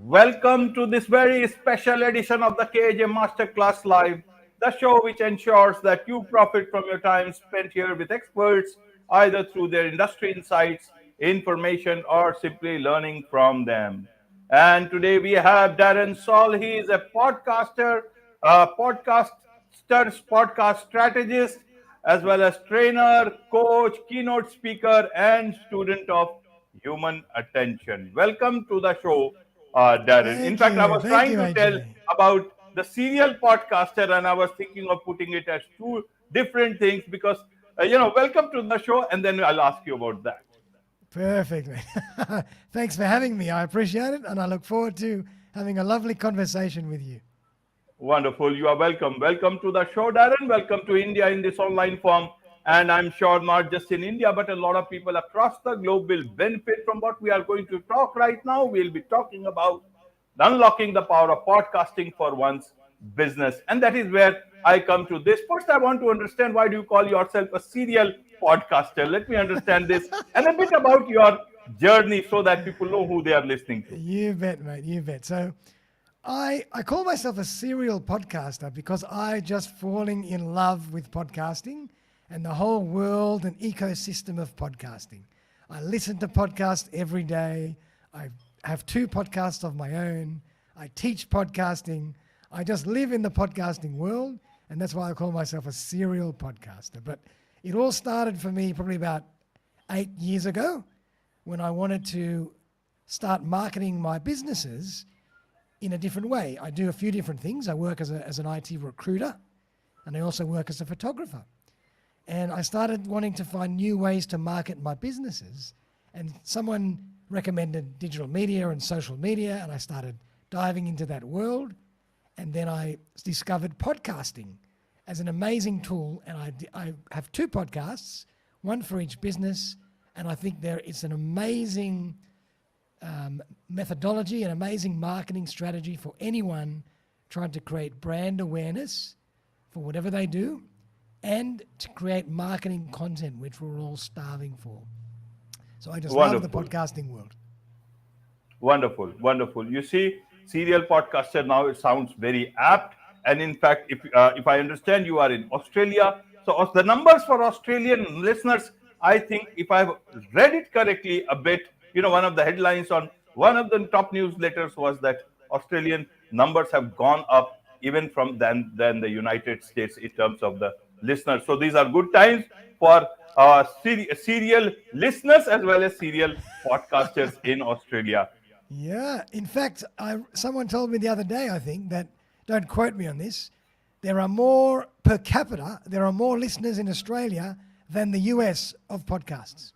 Welcome to this very special edition of the KJ Masterclass Live, the show which ensures that you profit from your time spent here with experts, either through their industry insights, information, or simply learning from them. And today we have Darren Saul. He is a podcaster, podcast strategist, as well as trainer, coach, keynote speaker, and student of human attention. Welcome to the show, Darren. In fact, I was Thank trying you, to tell AJ. about the serial podcaster, and I was thinking of putting it as two different things because, welcome to the show, and then I'll ask you about that. Perfect, man. Thanks for having me. I appreciate it, and I look forward to having a lovely conversation with you. Wonderful. You are welcome. Welcome to the show, Darren. Welcome to India in this online form. And I'm sure not just in India, but a lot of people across the globe will benefit from what we are going to talk right now. We'll be talking about unlocking the power of podcasting for one's business. And that is where I come to this. First, I want to understand, why do you call yourself a serial podcaster? Let me understand this and a bit about your journey so that people know who they are listening to. You bet, mate. You bet. So, I call myself a serial podcaster because I just falling in love with podcasting and the whole world and ecosystem of podcasting. I listen to podcasts every day. I have 2 podcasts of my own. I teach podcasting. I just live in the podcasting world, and that's why I call myself a serial podcaster. But it all started for me probably about 8 years ago when I wanted to start marketing my businesses in a different way. I do a few different things. I work as an IT recruiter, and I also work as a photographer. And I started wanting to find new ways to market my businesses. And someone recommended digital media and social media, and I started diving into that world. And then I discovered podcasting as an amazing tool. And I have 2 podcasts, one for each business. And I think it's an amazing methodology, an amazing marketing strategy for anyone trying to create brand awareness for whatever they do, and to create marketing content, which we're all starving for. So I just love the Wonderful. podcasting world. Wonderful, wonderful. You see, serial podcaster, now it sounds very apt. And in fact, if I understand, you are in Australia. So the numbers for Australian listeners, I think if I've read it correctly a bit, one of the headlines on one of the top newsletters was that Australian numbers have gone up even from than the United States in terms of the listeners. So these are good times for serial listeners as well as serial podcasters in Australia. Yeah. In fact, someone told me the other day, I think, that, don't quote me on this, there are more per capita, there are more listeners in Australia than the US of podcasts.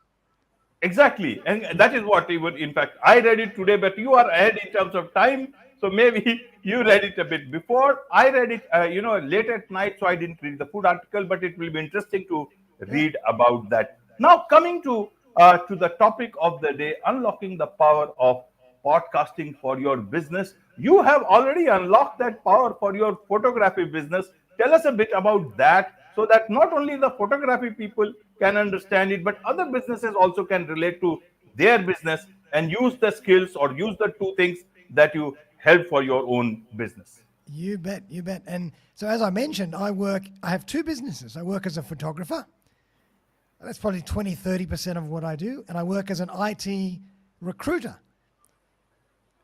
Exactly. And that is what even, in fact, I read it today, but you are ahead in terms of time. So maybe you read it a bit before. I read it, late at night, so I didn't read the full article, but it will be interesting to Yeah. read about that. Now, coming to the topic of the day, unlocking the power of podcasting for your business. You have already unlocked that power for your photography business. Tell us a bit about that, so that not only the photography people can understand it, but other businesses also can relate to their business and use the skills or use the 2 things that you help for your own business. You bet, you bet. And so as I mentioned, I have 2 businesses. I work as a photographer. That's probably 20, 30% of what I do. And I work as an IT recruiter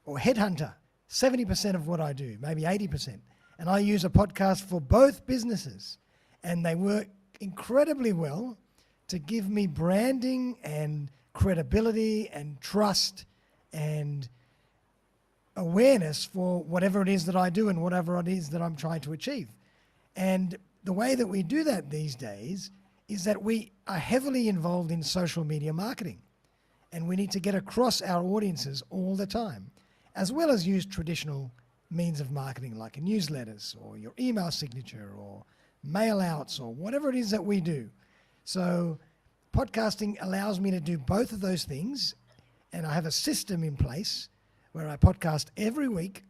or headhunter, 70% of what I do, maybe 80%. And I use a podcast for both businesses. And they work incredibly well to give me branding and credibility and trust and awareness for whatever it is that I do and whatever it is that I'm trying to achieve. And the way that we do that these days is that we are heavily involved in social media marketing, and we need to get across our audiences all the time, as well as use traditional means of marketing like newsletters or your email signature or mail outs or whatever it is that we do. So podcasting allows me to do both of those things, and I have a system in place where I podcast every week,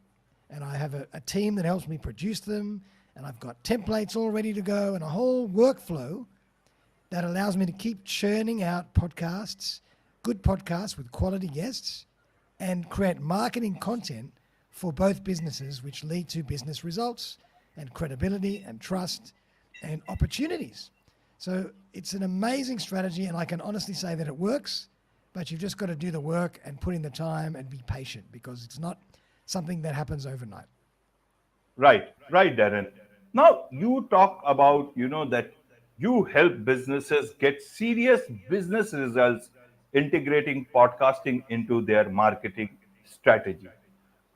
and I have a team that helps me produce them, and I've got templates all ready to go and a whole workflow that allows me to keep churning out podcasts, good podcasts with quality guests, and create marketing content for both businesses, which lead to business results and credibility and trust and opportunities. So it's an amazing strategy, and I can honestly say that it works, but you've just got to do the work and put in the time and be patient, because it's not something that happens overnight. Right, right, Darren. Now you talk about, that you help businesses get serious business results integrating podcasting into their marketing strategy.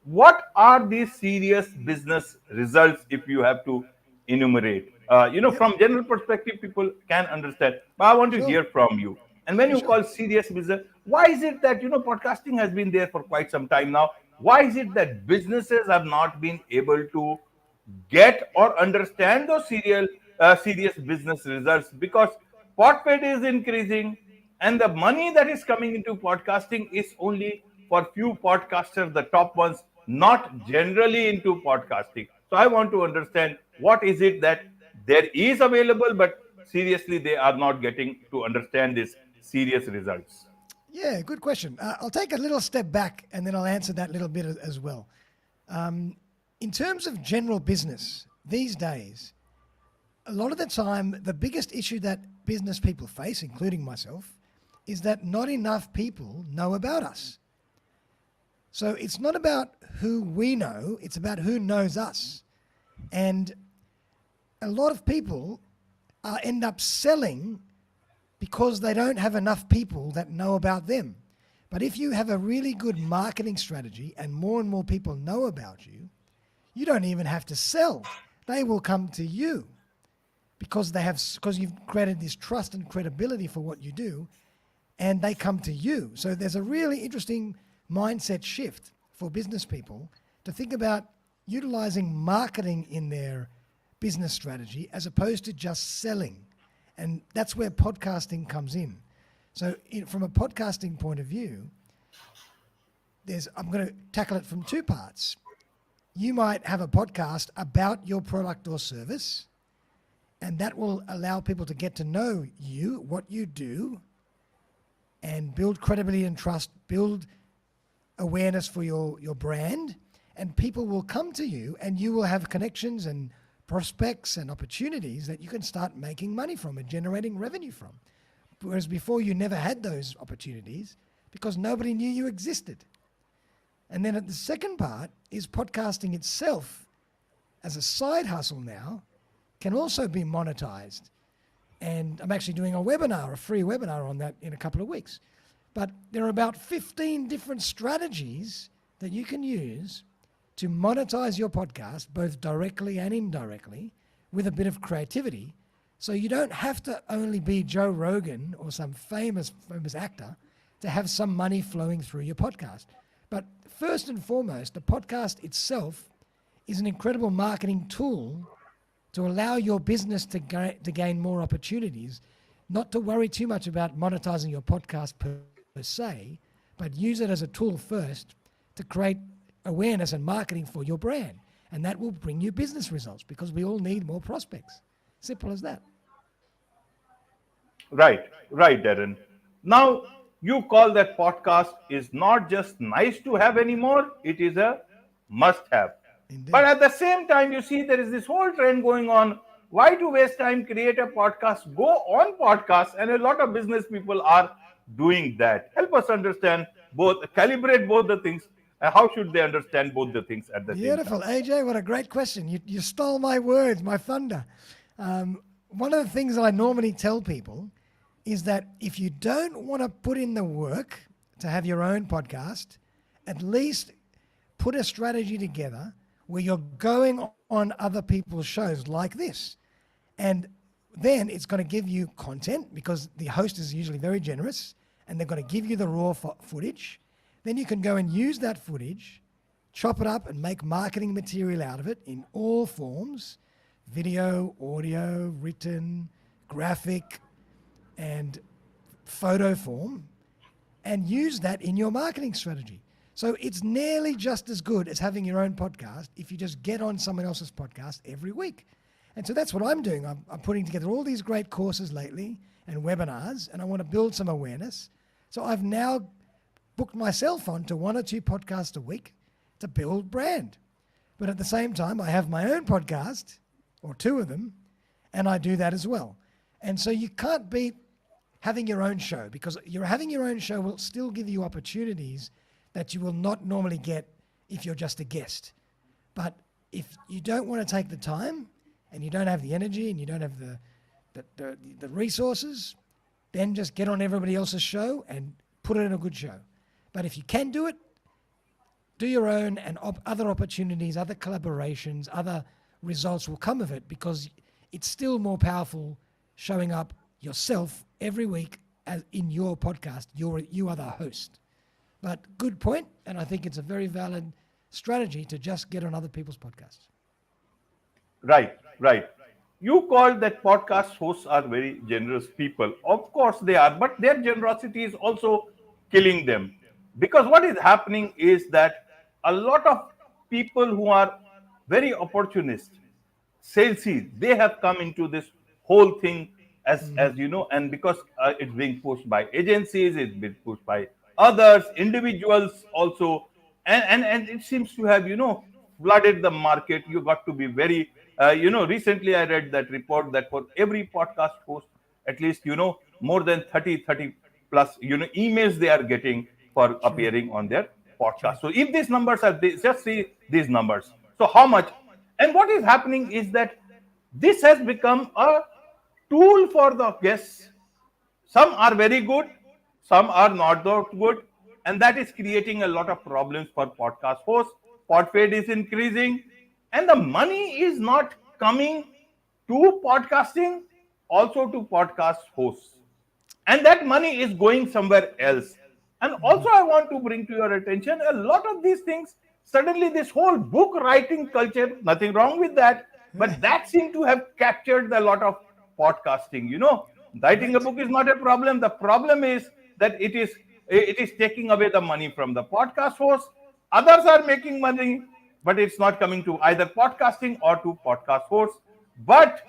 What are these serious business results if you have to enumerate? Yep, From general perspective, people can understand, but I want to sure, hear from you. And when for you sure. call serious business, why is it that podcasting has been there for quite some time now? Why is it that businesses have not been able to get or understand those serious business results? Because podfed is increasing, and the money that is coming into podcasting is only for few podcasters, the top ones, not generally into podcasting. So I want to understand, what is it that there is available, but seriously they are not getting to understand these serious results. Yeah, good question. I'll take a little step back and then I'll answer that little bit as well. In terms of general business these days, a lot of the time, the biggest issue that business people face, including myself, is that not enough people know about us. So it's not about who we know, it's about who knows us. And a lot of people end up selling because they don't have enough people that know about them. But if you have a really good marketing strategy and more people know about you, you don't even have to sell. They will come to you because you've created this trust and credibility for what you do, and they come to you. So there's a really interesting mindset shift for business people to think about utilizing marketing in their business strategy as opposed to just selling. And that's where podcasting comes in. So from a podcasting point of view, I'm going to tackle it from two parts. You might have a podcast about your product or service, and that will allow people to get to know you, what you do, and build credibility and trust, build awareness for your brand, and people will come to you, and you will have connections and prospects and opportunities that you can start making money from and generating revenue from. Whereas before, you never had those opportunities because nobody knew you existed. And then the second part is podcasting itself as a side hustle now can also be monetized. And I'm actually doing a free webinar on that in a couple of weeks. But there are about 15 different strategies that you can use to monetize your podcast, both directly and indirectly, with a bit of creativity. So you don't have to only be Joe Rogan or some famous actor to have some money flowing through your podcast. But first and foremost, the podcast itself is an incredible marketing tool to allow your business to gain more opportunities, not to worry too much about monetizing your podcast per se, but use it as a tool first to create awareness and marketing for your brand. And that will bring you business results because we all need more prospects. Simple as that. Right, right, Darren. Now, you call that podcast is not just nice to have anymore, it is a must have. But Indeed. at the same time, you see there is this whole trend going on. Why to waste time, create a podcast, go on podcast, and a lot of business people are doing that. Help us understand both, calibrate both the things, and how should they understand both the things at the same Beautiful. time? AJ, what a great question. You stole my words, my thunder. One of the things I normally tell people is that if you don't want to put in the work to have your own podcast, at least put a strategy together where you're going on other people's shows like this. And then it's going to give you content because the host is usually very generous and they're going to give you the raw footage. Then you can go and use that footage, chop it up and make marketing material out of it in all forms, video, audio, written, graphic, and photo form, and use that in your marketing strategy. So it's nearly just as good as having your own podcast if you just get on someone else's podcast every week. And so that's what I'm doing. I'm putting together all these great courses lately and webinars, and I want to build some awareness. So I've now booked myself on to 1 or 2 podcasts a week to build brand. But at the same time, I have my own podcast, or two of them, and I do that as well. And so you can't beat having your own show, because you're having your own show will still give you opportunities that you will not normally get if you're just a guest. But if you don't want to take the time and you don't have the energy and you don't have the resources, then just get on everybody else's show and put it in a good show. But if you can do it, do your own, and other opportunities, other collaborations, other results will come of it, because it's still more powerful showing up yourself every week as in your podcast. You are the host. But good point, and I think it's a very valid strategy to just get on other people's podcasts. Right, right. You called that podcast hosts are very generous people. Of course they are, but their generosity is also killing them. Because what is happening is that a lot of people who are very opportunist, salesy, they have come into this whole thing as you know, and because it's being pushed by agencies, it's being pushed by others, individuals also, and it seems to have flooded the market. You got to be very recently I read that report that for every podcast host, at least more than 30 plus emails they are getting for Sure. appearing on their podcast. Sure. So if these numbers are, just see these numbers, so how much, and what is happening is that this has become a tool for the guests. Some are very good, some are not that good, and that is creating a lot of problems for podcast hosts. Podfade is increasing, and the money is not coming to podcasting, also to podcast hosts, and that money is going somewhere else. And also, I want to bring to your attention a lot of these things. Suddenly, this whole book writing culture, nothing wrong with that, but that seemed to have captured a lot of podcasting. Writing a Correct. book is not a problem. The problem is that it is taking away the money from the podcast host. Others are making money, but it's not coming to either podcasting or to podcast hosts. But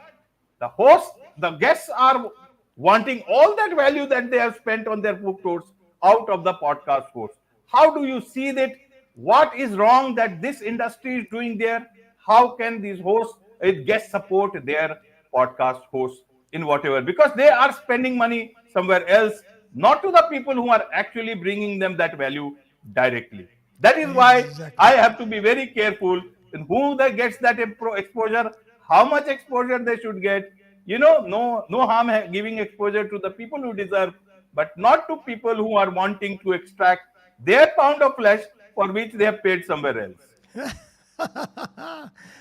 the guests are wanting all that value that they have spent on their book tours out of the podcast host. How do you see that? What is wrong that this industry is doing there? How can these hosts, guests support their podcast hosts in whatever? Because they are spending money somewhere else, not to the people who are actually bringing them that value directly. That is why Exactly. I have to be very careful in who that gets that exposure, how much exposure they should get. No harm giving exposure to the people who deserve, but not to people who are wanting to extract their pound of flesh for which they have paid somewhere else.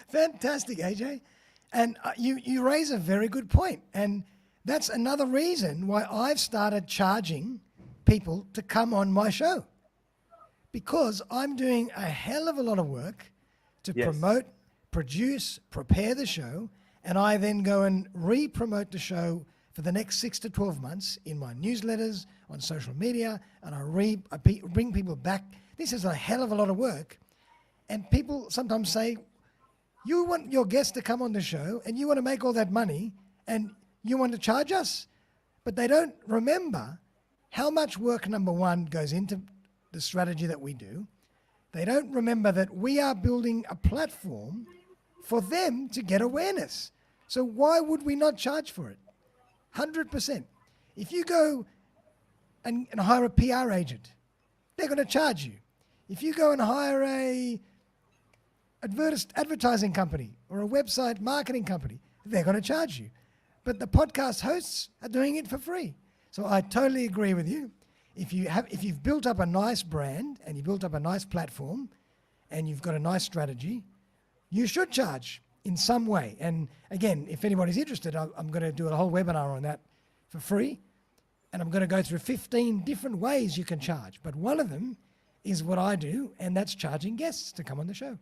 Fantastic, AJ. And you raise a very good point. And that's another reason why I've started charging people to come on my show, because I'm doing a hell of a lot of work to Yes. promote, produce, prepare the show, and I then go and re-promote the show for the next 6 to 12 months in my newsletters, on social media, and I bring people back. This is a hell of a lot of work. And people sometimes say, you want your guests to come on the show and you want to make all that money and you want to charge us. But they don't remember how much work, number one, goes into the strategy that we do. They don't remember that we are building a platform for them to get awareness. So why would we not charge for it? 100%. If you go and hire a PR agent, they're going to charge you. If you go and hire a advertising company or a website marketing company, they're going to charge you. But the podcast hosts are doing it for free. So I totally agree with you. If you've built up a nice brand and you built up a nice platform and you've got a nice strategy, you should charge in some way. And again, if anybody's interested, I'm going to do a whole webinar on that for free. And I'm going to go through 15 different ways you can charge. But one of them is what I do, and that's charging guests to come on the show.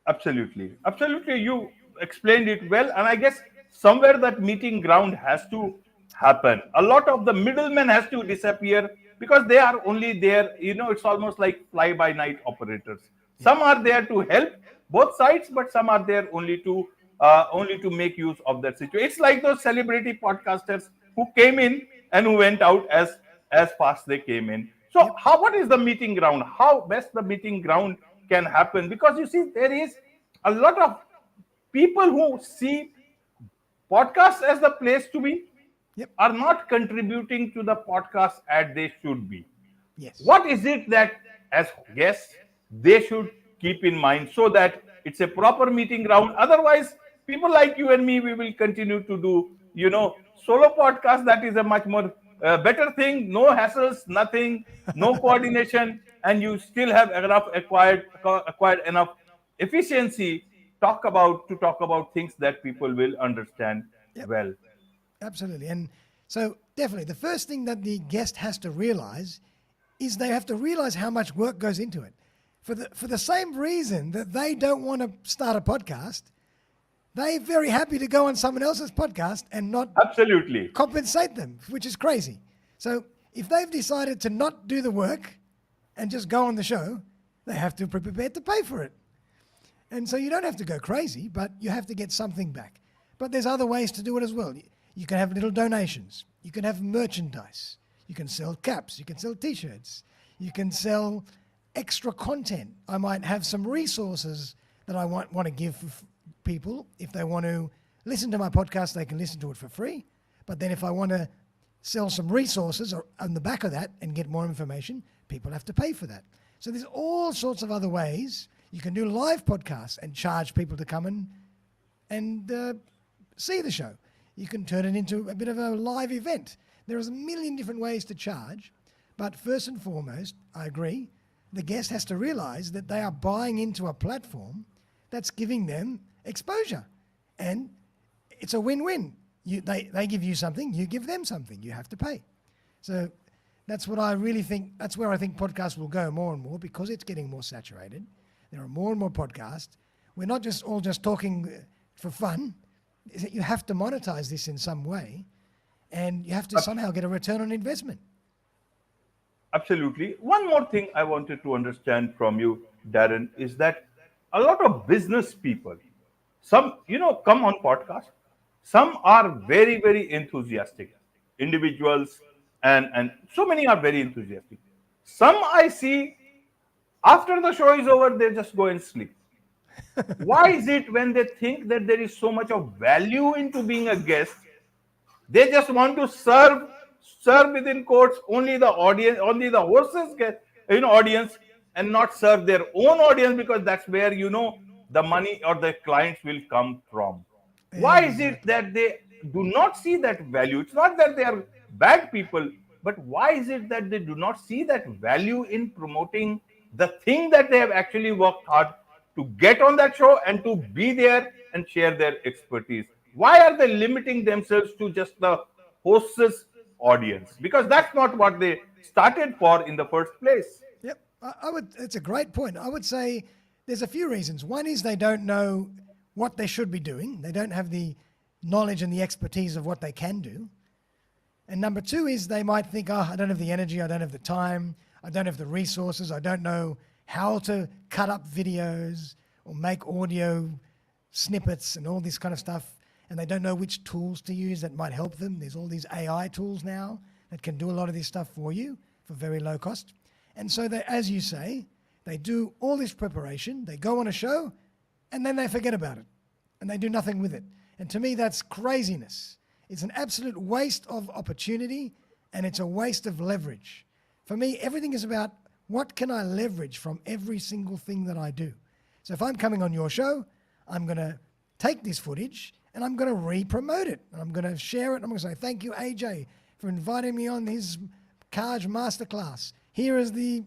Absolutely. Absolutely. You explained it well. And I guess somewhere that meeting ground has to happen. A lot of the middlemen has to disappear because they are only there. It's almost like fly by night operators. Some are there to help both sides, but some are there only to make use of that situation. It's like those celebrity podcasters who came in and who went out as fast they came in. So, Yep. how what is the meeting ground? How best the meeting ground can happen? Because you see, there is a lot of people who see podcasts as the place to be Yep. are not contributing to the podcast as they should be. Yes. What is it that, as guests, they should keep in mind so that it's a proper meeting ground? Otherwise, people like you and me, we will continue to do, solo podcast. That is a much more better thing. No hassles, nothing, no coordination, and you still have enough acquired enough efficiency. Talk about things that people will understand Yep. well. Absolutely. And so, definitely, the first thing that the guest has to realize is they have to realize how much work goes into it. For the same reason that they don't want to start a podcast, they're very happy to go on someone else's podcast and not Absolutely. compensate them, which is crazy. So if they've decided to not do the work and just go on the show, they have to be prepared to pay for it. And so you don't have to go crazy, but you have to get something back. But there's other ways to do it as well. You can have little donations. You can have merchandise. You can sell caps. You can sell T-shirts. You can sell extra content. I might have some resources that I want to give for people. If they want to listen to my podcast, they can listen to it for free. But then if I want to sell some resources on the back of that and get more information, people have to pay for that. So there's all sorts of other ways. You can do live podcasts and charge people to come and see the show. You can turn it into a bit of a live event. There's a million different ways to charge. But first and foremost, I agree, the guest has to realize that they are buying into a platform that's giving them exposure. And it's a win-win. They give you something, you give them something, you have to pay. So that's what I really think, that's where I think podcasts will go more and more because it's getting more saturated. There are more and more podcasts. We're not just all just talking for fun. You have to monetize this in some way and you have to somehow get a return on investment. Absolutely. One more thing I wanted to understand from you, Darren, is that a lot of business people, some, come on podcast. Some are very, very enthusiastic individuals, and so many are very enthusiastic. Some I see after the show is over, they just go and sleep. Why is it when they think that there is so much of value into being a guest, they just want to serve within quotes only the audience, only the horses get audience, and not serve their own audience because that's where the money or the clients will come from. Why is it Exactly. that they do not see that value? It's not that they are bad people, but why is it that they do not see that value in promoting the thing that they have actually worked hard to get on that show and to be there and share their expertise? Why are they limiting themselves to just the host's audience? Because that's not what they started for in the first place. Yep, I would. It's a great point. I would say there's a few reasons. One is they don't know what they should be doing. They don't have the knowledge and the expertise of what they can do. And number two is they might think, oh, I don't have the energy, I don't have the time, I don't have the resources, I don't know how to cut up videos or make audio snippets and all this kind of stuff. And they don't know which tools to use that might help them. There's all these AI tools now that can do a lot of this stuff for you for very low cost. And so they, as you say, they do all this preparation, they go on a show, and then they forget about it. And they do nothing with it. And to me, that's craziness. It's an absolute waste of opportunity, and it's a waste of leverage. For me, everything is about what can I leverage from every single thing that I do. So if I'm coming on your show, I'm going to take this footage and I'm going to re-promote it. And I'm going to share it. I'm going to say, thank you, AJ, for inviting me on his Kaj Masterclass. Here is the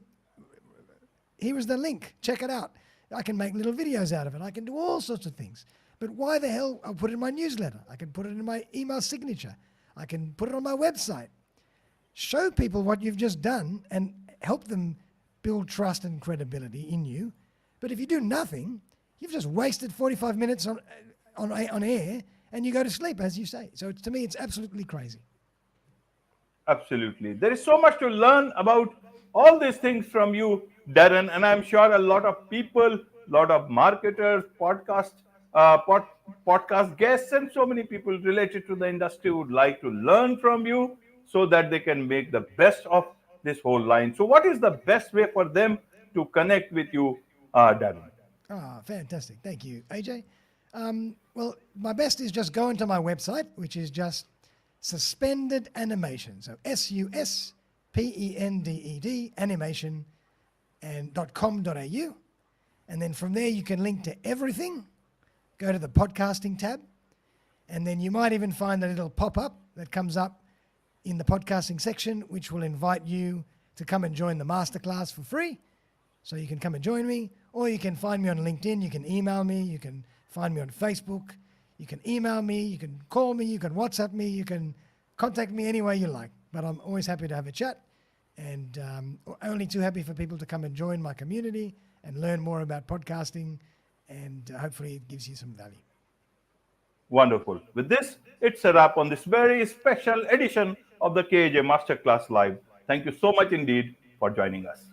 link. Check it out. I can make little videos out of it. I can do all sorts of things. But why the hell? I'll put it in my newsletter. I can put it in my email signature. I can put it on my website. Show people what you've just done and help them build trust and credibility in you. But if you do nothing, you've just wasted 45 minutes on air and you go to sleep, as you say. So to me, it's absolutely crazy. Absolutely. There is so much to learn about all these things from you, Darren, and I'm sure a lot of people, a lot of marketers, podcast guests, and so many people related to the industry would like to learn from you so that they can make the best of this whole line. So, what is the best way for them to connect with you, Darren? Ah, fantastic. Thank you, AJ. Well, my best is just go into my website, which is just suspended animation. So SUSPENDED animation and .com.au. And then from there, you can link to everything. Go to the podcasting tab. And then you might even find a little pop-up that comes up in the podcasting section, which will invite you to come and join the masterclass for free. So you can come and join me, or you can find me on LinkedIn. You can email me. You can find me on Facebook. You can email me. You can call me. You can WhatsApp me. You can contact me any way you like. But I'm always happy to have a chat, and only too happy for people to come and join my community and learn more about podcasting, and hopefully it gives you some value. Wonderful. With this, it's a wrap on this very special edition of the KJ Masterclass Live. Thank you so much indeed for joining us.